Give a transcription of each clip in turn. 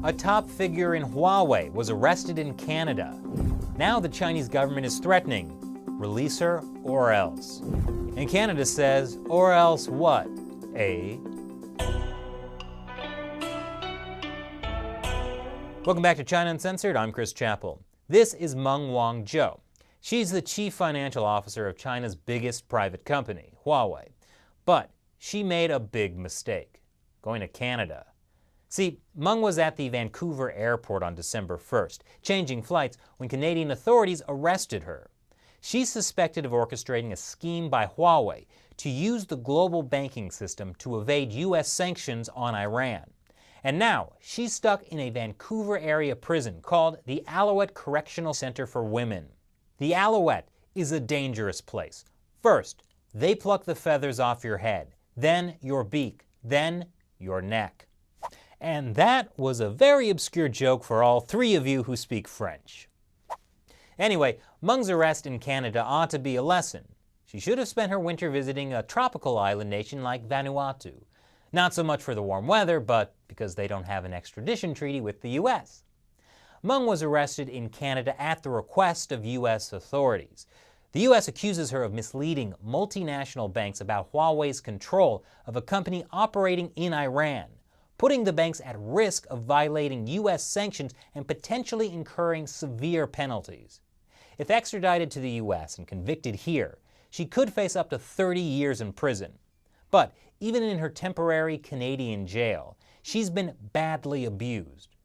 A top figure in Huawei was arrested in Canada. Now the Chinese government is threatening, release her or else. And Canada says, or else what, eh? Welcome back to China Uncensored. I'm Chris Chappell. This is Meng Wanzhou. She's the chief financial officer of China's biggest private company, Huawei. But she made a big mistake, going to Canada. See, Meng was at the Vancouver airport on December 1st, changing flights when Canadian authorities arrested her. She's suspected of orchestrating a scheme by Huawei to use the global banking system to evade U.S. sanctions on Iran. And now she's stuck in a Vancouver area prison called the Alouette Correctional Center for Women. The Alouette is a dangerous place. First, they pluck the feathers off your head, then your beak, then your neck. And that was a very obscure joke for all three of you who speak French. Anyway, Meng's arrest in Canada ought to be a lesson. She should have spent her winter visiting a tropical island nation like Vanuatu. Not so much for the warm weather, but because they don't have an extradition treaty with the U.S. Meng was arrested in Canada at the request of U.S. authorities. The U.S. accuses her of misleading multinational banks about Huawei's control of a company operating in Iran, putting the banks at risk of violating U.S. sanctions and potentially incurring severe penalties. If extradited to the U.S. and convicted here, she could face up to 30 years in prison. But even in her temporary Canadian jail, she's been badly abused.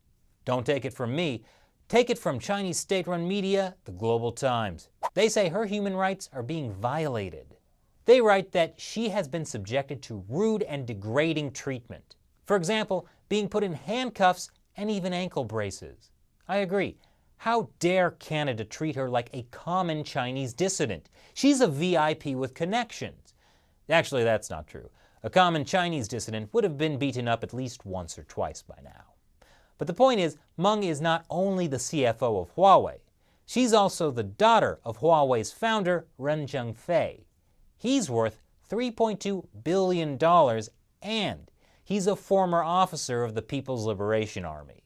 Don't take it from me, take it from Chinese state-run media, the Global Times. They say her human rights are being violated. They write that she has been subjected to rude and degrading treatment. For example, being put in handcuffs and even ankle braces. I agree. How dare Canada treat her like a common Chinese dissident? She's a VIP with connections. Actually, that's not true. A common Chinese dissident would have been beaten up at least once or twice by now. But the point is, Meng is not only the CFO of Huawei. She's also the daughter of Huawei's founder, Ren Zhengfei. He's worth $3.2 billion and he's a former officer of the People's Liberation Army.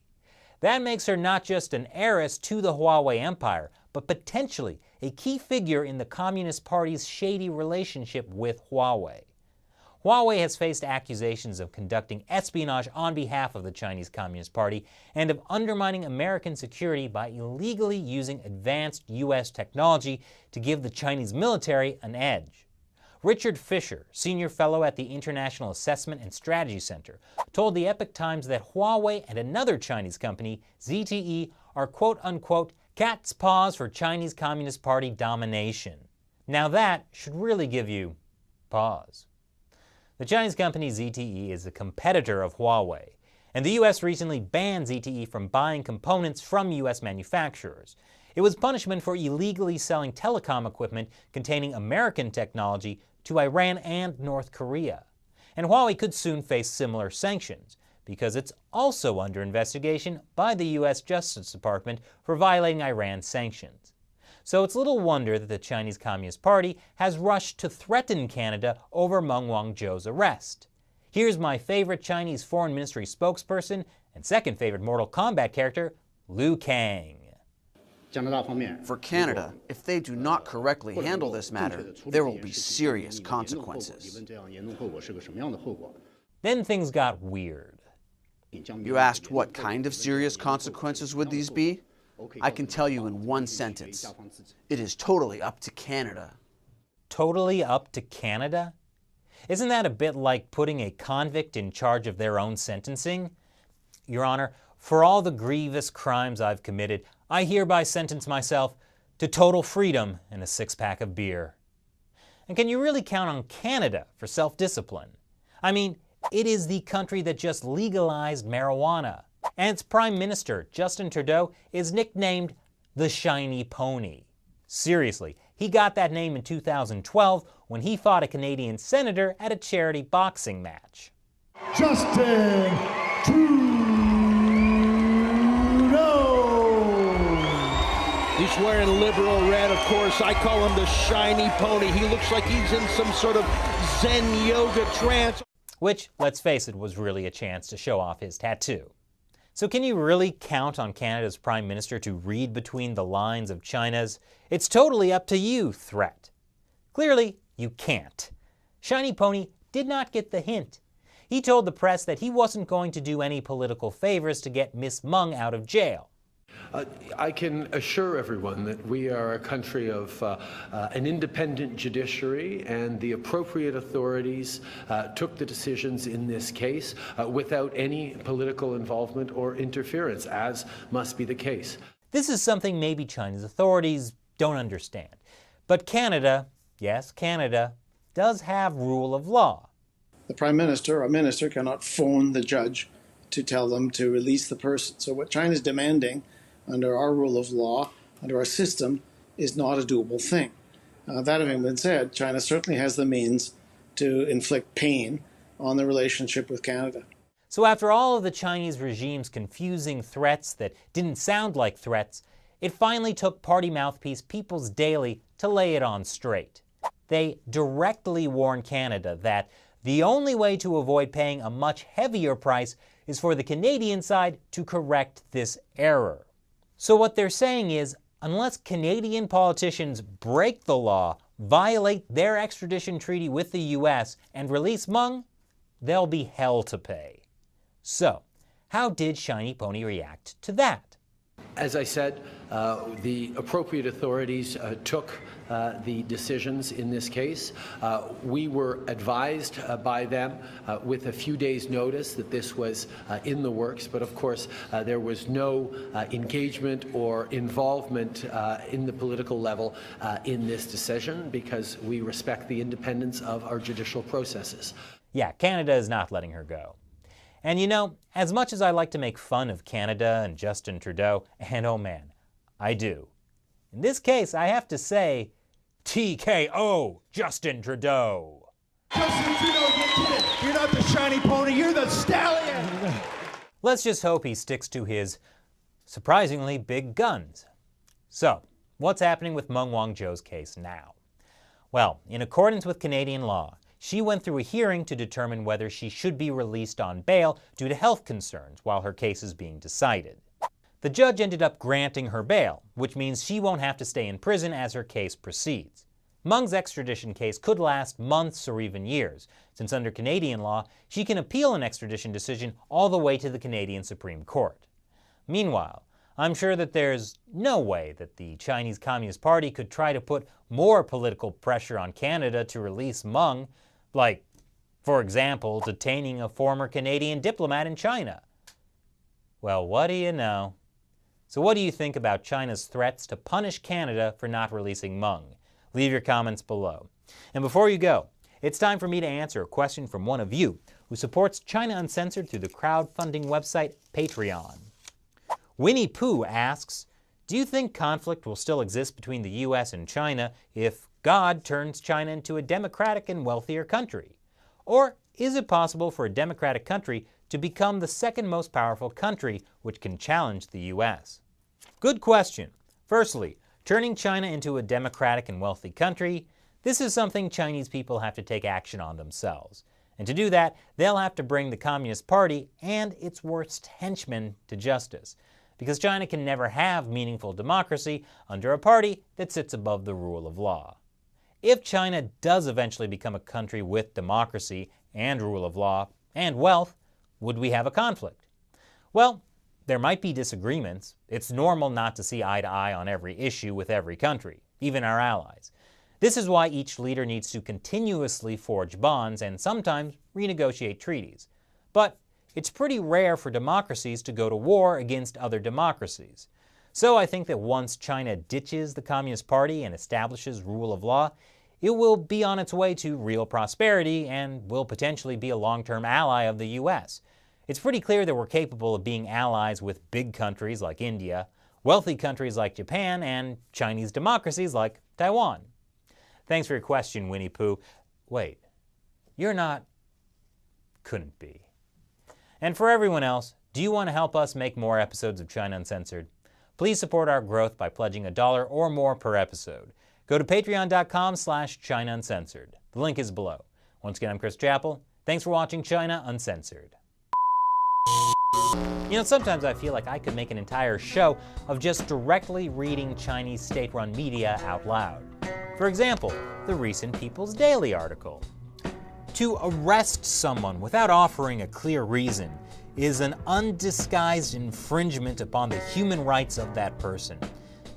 That makes her not just an heiress to the Huawei empire, but potentially a key figure in the Communist Party's shady relationship with Huawei. Huawei has faced accusations of conducting espionage on behalf of the Chinese Communist Party and of undermining American security by illegally using advanced U.S. technology to give the Chinese military an edge. Richard Fisher, senior fellow at the International Assessment and Strategy Center, told the Epoch Times that Huawei and another Chinese company, ZTE, are quote-unquote cat's paws for Chinese Communist Party domination. Now that should really give you pause. The Chinese company ZTE is a competitor of Huawei, and the U.S. recently banned ZTE from buying components from U.S. manufacturers. It was punishment for illegally selling telecom equipment containing American technology to Iran and North Korea. And Huawei could soon face similar sanctions, because it's also under investigation by the U.S. Justice Department for violating Iran's sanctions. So it's little wonder that the Chinese Communist Party has rushed to threaten Canada over Meng Wanzhou's arrest. Here's my favorite Chinese Foreign Ministry spokesperson and second favorite Mortal Kombat character, Liu Kang. For Canada, if they do not correctly handle this matter, there will be serious consequences. Then things got weird. You asked what kind of serious consequences would these be? I can tell you in one sentence. It is totally up to Canada. Totally up to Canada? Isn't that a bit like putting a convict in charge of their own sentencing? Your Honor, for all the grievous crimes I've committed, I hereby sentence myself to total freedom and a six-pack of beer. And can you really count on Canada for self-discipline? I mean, it is the country that just legalized marijuana. And its Prime Minister, Justin Trudeau, is nicknamed the Shiny Pony. Seriously, he got that name in 2012 when he fought a Canadian senator at a charity boxing match. Justin Trudeau! He's wearing liberal red, of course. I call him the Shiny Pony. He looks like he's in some sort of Zen yoga trance. Which, let's face it, was really a chance to show off his tattoo. So can you really count on Canada's Prime Minister to read between the lines of China's "it's totally up to you" threat? Clearly, you can't. Shiny Pony did not get the hint. He told the press that he wasn't going to do any political favors to get Miss Meng out of jail. I can assure everyone that we are a country of an independent judiciary, and the appropriate authorities took the decisions in this case without any political involvement or interference, as must be the case. This is something maybe China's authorities don't understand. But Canada, yes, Canada, does have rule of law. The Prime Minister or a minister cannot phone the judge to tell them to release the person. So what China is demanding under our rule of law, under our system, is not a doable thing. That having been said, China certainly has the means to inflict pain on the relationship with Canada. So after all of the Chinese regime's confusing threats that didn't sound like threats, it finally took party mouthpiece People's Daily to lay it on straight. They directly warned Canada that the only way to avoid paying a much heavier price is for the Canadian side to correct this error. So what they're saying is, unless Canadian politicians break the law, violate their extradition treaty with the US, and release Meng, there'll be hell to pay. So, how did Shiny Pony react to that? As I said, the appropriate authorities took the decisions in this case. We were advised by them with a few days' notice that this was in the works, but of course there was no engagement or involvement in the political level in this decision, because we respect the independence of our judicial processes. Yeah, Canada is not letting her go. And you know, as much as I like to make fun of Canada and Justin Trudeau, and oh man, I do. In this case, I have to say, TKO, Justin Trudeau. Justin Trudeau, get to it. You're not the shiny pony, you're the stallion. Let's just hope he sticks to his surprisingly big guns. So, what's happening with Meng Wanzhou's case now? Well, in accordance with Canadian law, she went through a hearing to determine whether she should be released on bail due to health concerns while her case is being decided. The judge ended up granting her bail, which means she won't have to stay in prison as her case proceeds. Meng's extradition case could last months or even years, since under Canadian law, she can appeal an extradition decision all the way to the Canadian Supreme Court. Meanwhile, I'm sure that there's no way that the Chinese Communist Party could try to put more political pressure on Canada to release Meng, like, for example, detaining a former Canadian diplomat in China. Well, what do you know? So what do you think about China's threats to punish Canada for not releasing Meng? Leave your comments below. And before you go, it's time for me to answer a question from one of you who supports China Uncensored through the crowdfunding website Patreon. Winnie Pooh asks, do you think conflict will still exist between the US and China if God turns China into a democratic and wealthier country? Or is it possible for a democratic country to become the second most powerful country which can challenge the US? Good question. Firstly, turning China into a democratic and wealthy country, this is something Chinese people have to take action on themselves. And to do that, they'll have to bring the Communist Party and its worst henchmen to justice, because China can never have meaningful democracy under a party that sits above the rule of law. If China does eventually become a country with democracy and rule of law and wealth, would we have a conflict? Well, there might be disagreements. It's normal not to see eye to eye on every issue with every country, even our allies. This is why each leader needs to continuously forge bonds and sometimes renegotiate treaties. But it's pretty rare for democracies to go to war against other democracies. So I think that once China ditches the Communist Party and establishes rule of law, it will be on its way to real prosperity and will potentially be a long-term ally of the US. It's pretty clear that we're capable of being allies with big countries like India, wealthy countries like Japan, and Chinese democracies like Taiwan. Thanks for your question, Winnie Pooh. Wait, you're not... couldn't be. And for everyone else, do you want to help us make more episodes of China Uncensored? Please support our growth by pledging $1 or more per episode. Go to patreon.com/China Uncensored. The link is below. Once again, I'm Chris Chappell. Thanks for watching China Uncensored. You know, sometimes I feel like I could make an entire show of just directly reading Chinese state-run media out loud. For example, the recent People's Daily article. To arrest someone without offering a clear reason is an undisguised infringement upon the human rights of that person.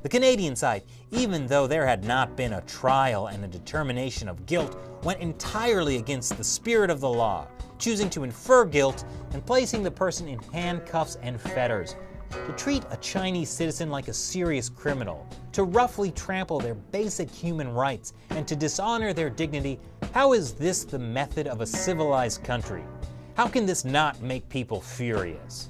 The Canadian side, even though there had not been a trial and a determination of guilt, went entirely against the spirit of the law, choosing to infer guilt and placing the person in handcuffs and fetters. To treat a Chinese citizen like a serious criminal, to roughly trample their basic human rights, and to dishonor their dignity, how is this the method of a civilized country? How can this not make people furious?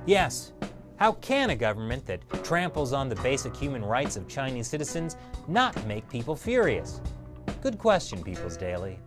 Yes, how can a government that tramples on the basic human rights of Chinese citizens not make people furious? Good question, People's Daily.